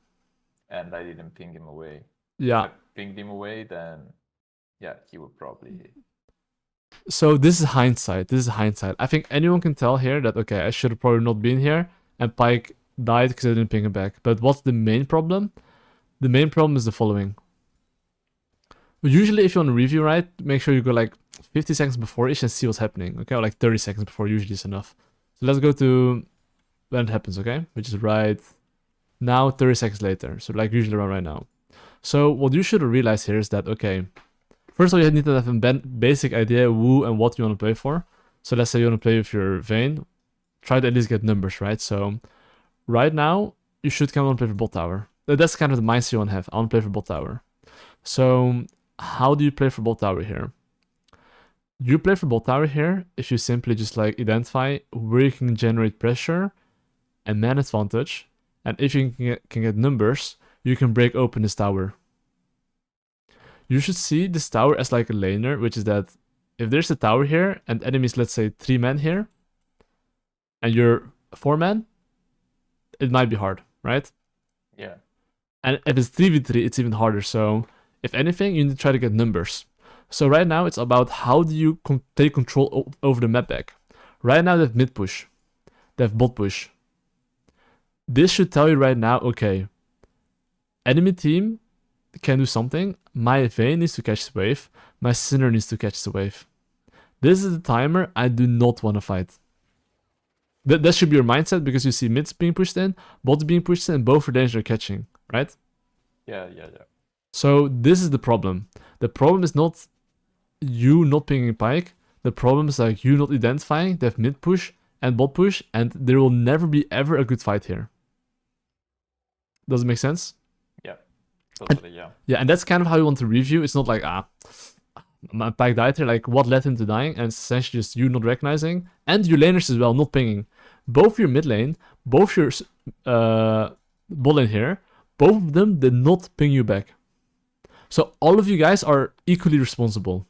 I didn't ping him away. Yeah. If I pinged him away, then yeah, he would probably. So this is hindsight. I think anyone can tell here that, okay, I should have probably not been here. And Pyke died because I didn't ping him back. But what's the main problem? The main problem is the following. Usually if you want to review, right, make sure you go like 50 seconds before-ish and see what's happening. Okay, or like 30 seconds before usually is enough. So let's go to when it happens, okay? Which is right now, 30 seconds later. So like usually around right now. So what you should realize here is that, okay, first of all, you need to have a basic idea who and what you want to play for. So let's say you want to play with your Vayne. Try to at least get numbers, right? So right now, you should kind of want to play for bot tower. That's kind of the mindset you want to have. I want to play for bot tower. So how do you play for bot tower here? You play for bot tower here if you simply just like identify where you can generate pressure and man advantage. And if you can get numbers, you can break open this tower. You should see this tower as like a laner, which is that if there's a tower here and enemies, let's say 3 men here, and you're 4 men, it might be hard, right? Yeah. And if it's 3v3, it's even harder. So if anything, you need to try to get numbers. So right now, it's about how do you take control over the map back. Right now, they have mid push. They have bot push. This should tell you right now, okay, enemy team can do something. My Vayne needs to catch the wave. My Sinner needs to catch the wave. This is the timer I do not want to fight. That should be your mindset because you see mids being pushed in, bots being pushed in, and both lanes are catching, right? Yeah. So this is the problem. The problem is not you not pinging Pyke. The problem is like you not identifying. They have mid push and bot push, and there will never be ever a good fight here. Does it make sense? Yeah. Totally, yeah. Yeah, and that's kind of how you want to review. It's not like, my Pyke died here, like what led him to dying, and it's essentially just you not recognizing, and your laners as well, not pinging. Both your mid lane, both your bot lane here, both of them did not ping you back. So all of you guys are equally responsible.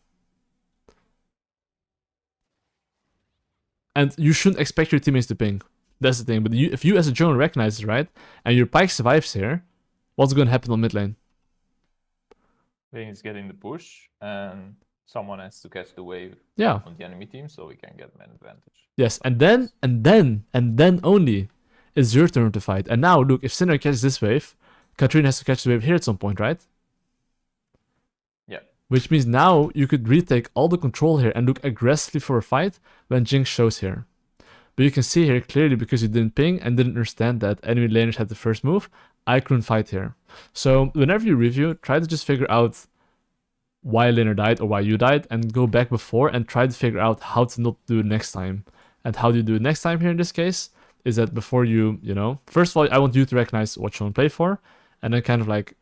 And you shouldn't expect your teammates to ping. That's the thing. But if you as a jungler recognize it, right, and your Pyke survives here, what's going to happen on mid lane? Vayne is getting the push, and someone has to catch the wave Yeah. on the enemy team, so we can get an advantage. Yes, and then only it's your turn to fight. And now, look, if Sinner catches this wave, Katrina has to catch the wave here at some point, right? Yeah. Which means now you could retake all the control here and look aggressively for a fight when Jinx shows here. But you can see here clearly, because you didn't ping and didn't understand that enemy laners had the first move, I couldn't fight here. So whenever you review, try to just figure out why a laner died or why you died, and go back before and try to figure out how to not do it next time. And how do you do it next time here in this case is that before you know, first of all, I want you to recognize what you want to play for, and then kind of like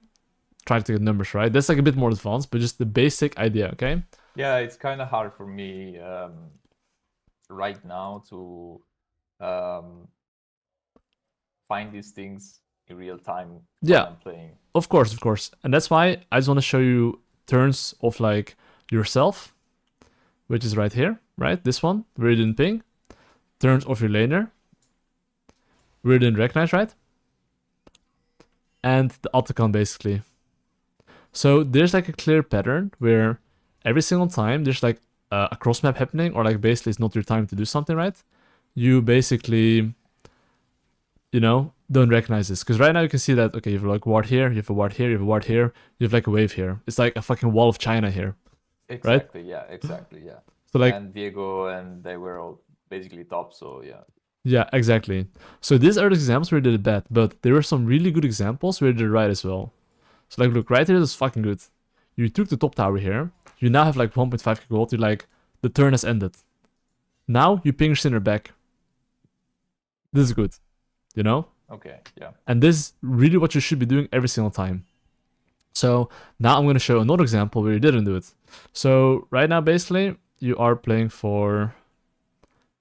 try to get numbers right. That's like a bit more advanced, but just the basic idea, okay? Yeah, it's kind of hard for me right now to find these things in real time when I'm playing. Of course. And that's why I just want to show you turns of like yourself, which is right here, right? This one, where you didn't ping. Turns of your laner, where you didn't recognize, right? And the Otacon, basically. So there's like a clear pattern where every single time there's like a cross map happening, or like basically it's not your time to do something, right? You basically, you know, don't recognize this. Because right now you can see that, okay, you have like a ward here, you have a ward here, you have a ward here, you have like a wave here. It's like a fucking wall of China here. Exactly, right? Yeah, exactly, yeah. So like, and Diego and they were all basically top, so yeah. Yeah, exactly. So these are the examples where you did it bad, but there were some really good examples where you did it right as well. So like, look, right here is fucking good. You took the top tower here. You now have like 1.5k gold. You're like, the turn has ended. Now you ping Sinner back. This is good, you know? Okay, yeah. And this is really what you should be doing every single time. So now I'm going to show another example where you didn't do it. So right now, basically, you are playing for...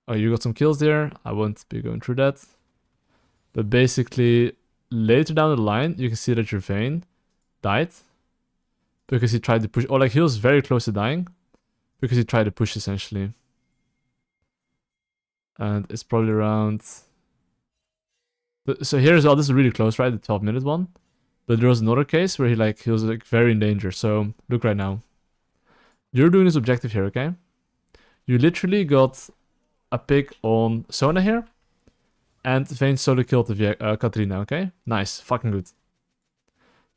Oh, you got some kills there. I won't be going through that. But basically, later down the line, you can see that your Vayne died. Because he tried to push... Or like, he was very close to dying. Because he tried to push, essentially. And it's probably around... So here as well, this is really close, right? The 12-minute one. But there was another case where he was like very in danger. So look right now. You're doing this objective here, okay? You literally got a pick on Sona here. And Vayne solo killed the Katrina, okay? Nice, fucking good.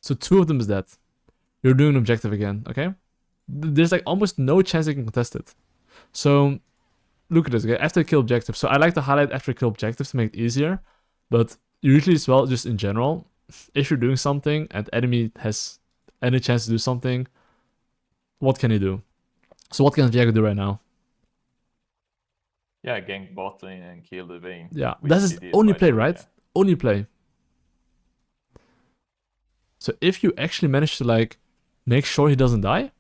So 2 of them is dead. You're doing an objective again, okay? There's like almost no chance they can contest it. So look at this, okay? After kill objective. So I like to highlight after kill objectives to make it easier. But usually as well, just in general, if you're doing something and enemy has any chance to do something, what can he do? So what can Viego do right now? Yeah, gank bot lane and kill the Vayne. Yeah, that's his only play, right? Yeah. Only play. So if you actually manage to like make sure he doesn't die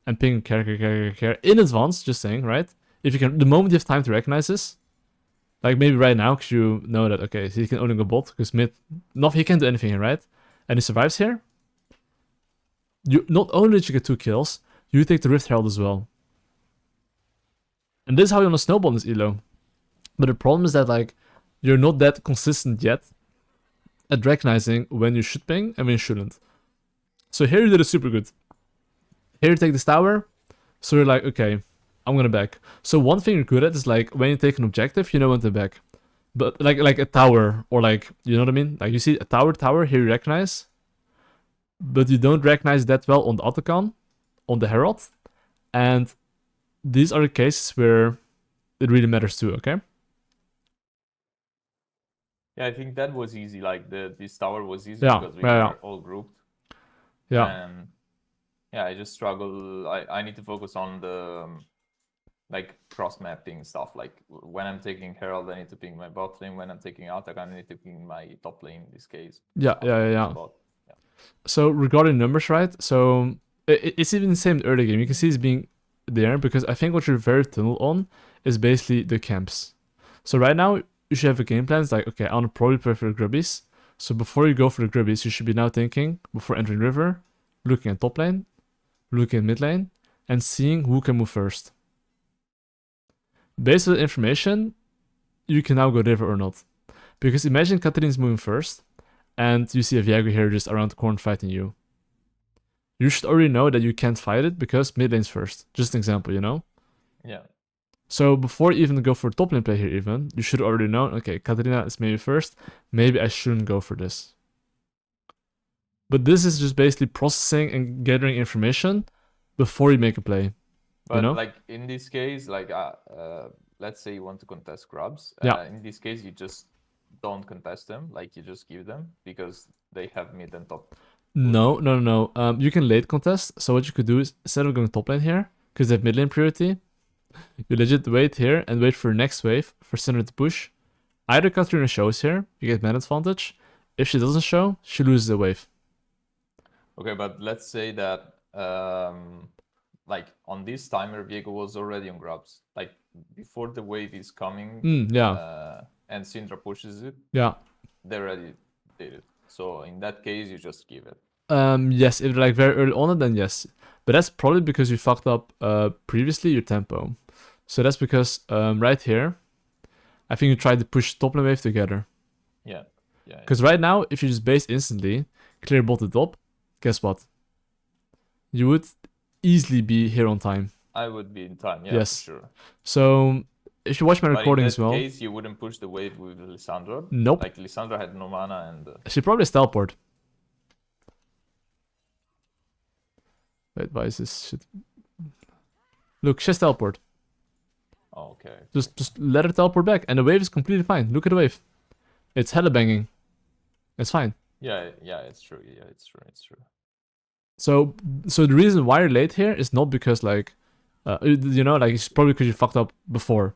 and ping care in advance, just saying, right? If you can, the moment you have time to recognize this, like maybe right now, because you know that, okay, so he can only go bot, because mid, he can't do anything here, right? And he survives here. You not only did you get 2 kills, you take the Rift Herald as well. And this is how you want to snowball this ELO. But the problem is that like you're not that consistent yet at recognizing when you should ping and when you shouldn't. So here you did it super good. Here you take this tower, so you're like, okay, I'm gonna back. So one thing you're good at is like when you take an objective, you know when to back. But like a tower, or like, you know what I mean? Like you see a tower, here you recognize. But you don't recognize that well on the Otacon, on the Herald. And these are the cases where it really matters too, okay? Yeah, I think that was easy. Like this tower was easy because we were all grouped. Yeah. And yeah, I just struggle. I need to focus on the like cross mapping stuff. Like when I'm taking Herald, I need to ping my bot lane. When I'm taking Otacon, I need to ping my top lane in this case. Yeah. So regarding numbers, right? So it's even the same in the early game. You can see it's being there because I think what you're very tunnel on is basically the camps. So right now you should have a game plan. It's like, okay, I want to probably play for the grubbies. So before you go for the grubbies, you should be now thinking, before entering river, looking at top lane, looking at mid lane, and seeing who can move first. Based on the information, you can now go river or not. Because imagine Katarina's moving first, and you see a Viego here just around the corner fighting you. you should already know that you can't fight it because mid lane's first. Just an example, you know? Yeah. So before you even go for top lane play here even, you should already know, okay, Katarina is maybe first, maybe I shouldn't go for this. But this is just basically processing and gathering information before you make a play. But know? like in this case, like let's say you want to contest grubs. Yeah. In this case, you just don't contest them. Like you just give them because they have mid and top. No. You can late contest. So what you could do is instead of going top lane here, because they have mid lane priority, you legit wait here and wait for next wave for Cinder to push. Either Katarina shows here, you get man advantage. If she doesn't show, she loses the wave. Okay, but let's say that like on this timer, Viego was already on grubs. Like before the wave is coming, and Syndra pushes it. Yeah. They already did it. So in that case, you just give it. Yes, if like very early on, then yes. But that's probably because you fucked up previously your tempo. So that's because right here, I think you tried to push top lane wave together. Yeah. Because right now, if you just base instantly, clear bot the top, guess what? You would easily be here on time. I would be in time, yeah, yes. for sure. So if you watch my recording as well, in that case, you wouldn't push the wave with Lissandra. Nope. Like Lissandra had no mana and she probably has teleport. Wait, why is this shit? Look, she has teleport. Oh, okay. Just let her teleport back, and the wave is completely fine. Look at the wave. It's hella banging. It's fine. Yeah, it's true. Yeah, it's true. So the reason why you're late here is not because like, you know, like it's probably because you fucked up before.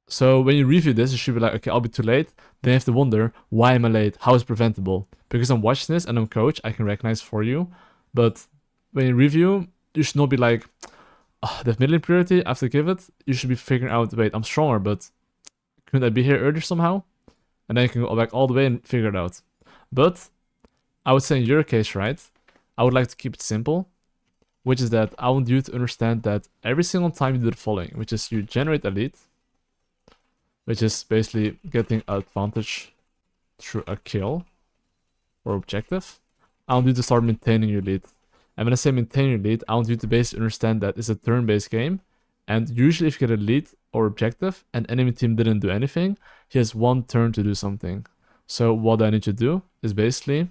So when you review this, you should be like, okay, I'll be too late. Then you have to wonder, why am I late? How is it preventable? Because I'm watching this and I'm coach, I can recognize for you. But when you review, you should not be like, oh, they have mid lane priority, I have to give it. You should be figuring out, wait, I'm stronger, but couldn't I be here earlier somehow? And then you can go back all the way and figure it out. But I would say in your case, right, I would like to keep it simple, which is that I want you to understand that every single time you do the following, which is you generate a lead, which is basically getting an advantage through a kill or objective, I want you to start maintaining your lead. And when I say maintain your lead, I want you to basically understand that it's a turn-based game, and usually if you get a lead or objective and enemy team didn't do anything, he has one turn to do something. So what I need to do is basically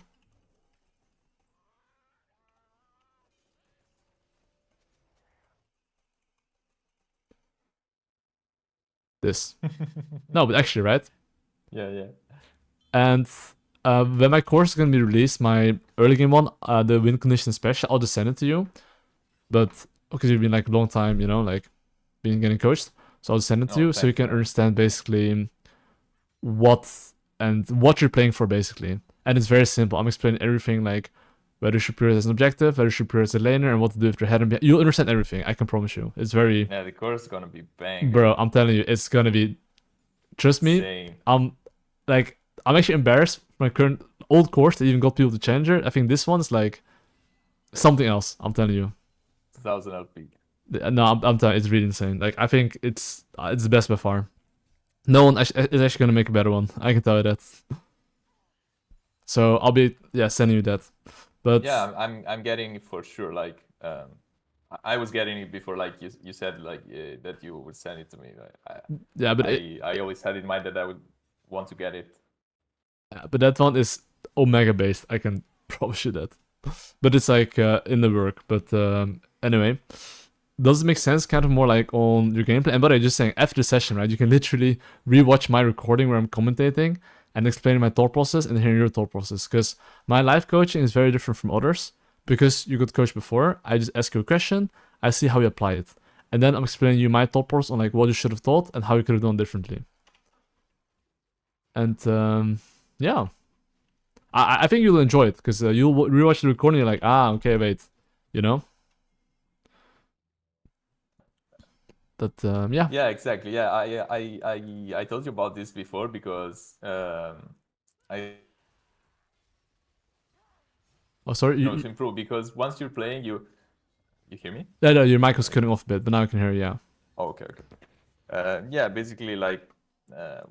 this. No, but actually, right? Yeah. And when my course is going to be released, my early game one, the win condition special, I'll just send it to you. But because you've been like a long time, you know, like been getting coached, so I'll send it to you so you can understand basically what you're playing for basically. And it's very simple. I'm explaining everything, like whether you should prioritize an objective, whether you should prioritize a laner, and what to do if your head and behind. You'll understand everything. I can promise you. It's very. Yeah, the course is gonna be bang. Bro, I'm telling you, it's gonna be. Trust me. Insane. I'm actually embarrassed for my current old course that even got people to change it. I think this one is like something else. I'm telling you. 1000 LP. No, I'm telling you, it's really insane. Like I think it's the best by far. No one is actually gonna make a better one. I can tell you that. So I'll be sending you that. But yeah, I'm getting it for sure. Like I was getting it before. Like you said, like that you would send it to me. I always had in mind that I would want to get it. Yeah, but that one is Omega based. I can promise you that. But it's like in the work. But anyway, does it make sense? Kind of more like on your gameplay. And but I'm just saying, after the session, right, you can literally rewatch my recording where I'm commentating and explaining my thought process and hearing your thought process. Because my live coaching is very different from others. Because you got coached before, I just ask you a question, I see how you apply it. And then I'm explaining you my thought process on like what you should have thought and how you could have done differently. And yeah. I think you'll enjoy it, because you'll rewatch the recording and you're like, okay, wait. You know? But yeah. Yeah, exactly. Yeah, I told you about this before because I. Oh, sorry. You to improve, because once you're playing, you hear me? No, your mic was cutting off a bit, but now I can hear you. Yeah. Oh, okay. Yeah, basically, like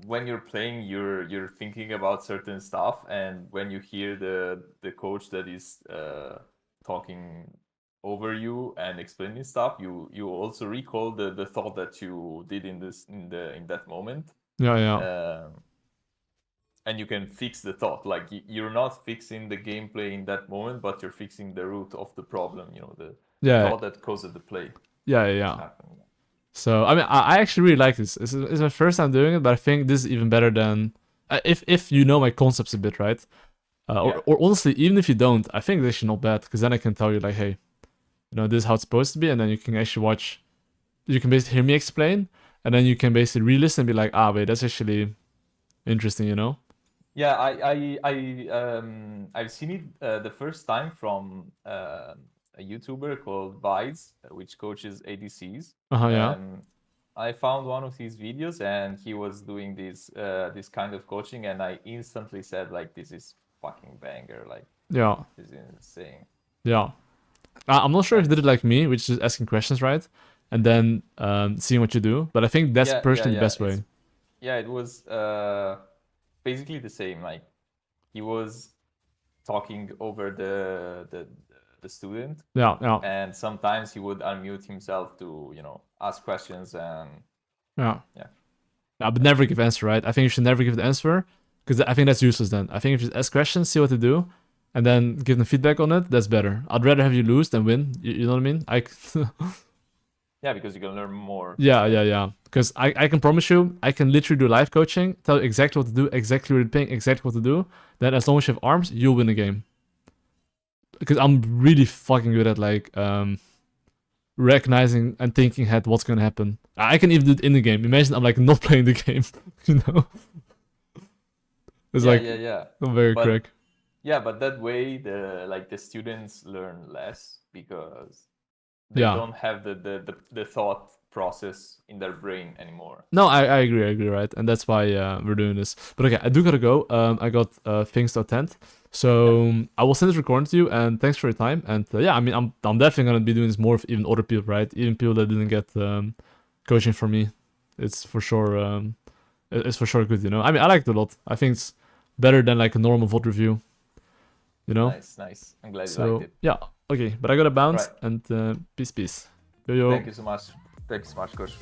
when you're playing, you're thinking about certain stuff, and when you hear the coach that is talking over you and explaining stuff, you also recall the thought that you did in that moment. Yeah. And you can fix the thought. Like you're not fixing the gameplay in that moment, but you're fixing the root of the problem. The thought that caused the play. Yeah. So I mean, I actually really like this. It's my first time doing it, but I think this is even better than if you know my concepts a bit, right? Or honestly, even if you don't, I think this is not bad because then I can tell you like, hey, this is how it's supposed to be, and then you can actually watch. You can basically hear me explain, and then you can basically re-listen and be like, wait, that's actually interesting, Yeah, I've seen it the first time from a YouTuber called Vice, which coaches ADCs. Yeah. I found one of his videos and he was doing this kind of coaching, and I instantly said like, this is fucking banger, like this is insane. Yeah. I'm not sure if he did it like me, which is asking questions, right? And then seeing what you do. But I think that's personally the best way. It was basically the same. Like he was talking over the student. Yeah. And sometimes he would unmute himself to, ask questions and yeah, but never give answer, right? I think you should never give the answer because I think that's useless then. I think if you ask questions, see what to do, and then give them feedback on it, that's better. I'd rather have you lose than win. You know what I mean? Yeah, because you can learn more. Yeah. Because I can promise you, I can literally do live coaching, tell you exactly what to do, exactly where to ping, exactly what to do. Then as long as you have arms, you'll win the game. Because I'm really fucking good at like recognizing and thinking ahead what's gonna happen. I can even do it in the game. Imagine I'm like not playing the game, It's I'm very quick. Yeah, but that way the students learn less because they don't have the thought process in their brain anymore. No, I agree, right? And that's why we're doing this. But okay, I do gotta go. I got things to attend. So I will send this recording to you, and thanks for your time. And I mean, I'm definitely gonna be doing this more with even other people, right? Even people that didn't get coaching from me. It's for sure. It's for sure good, I mean, I liked it a lot. I think it's better than like a normal VOD review. Nice. I'm glad you liked it. Yeah. Okay, but I gotta bounce, and peace. Yo. Thank you so much, coach.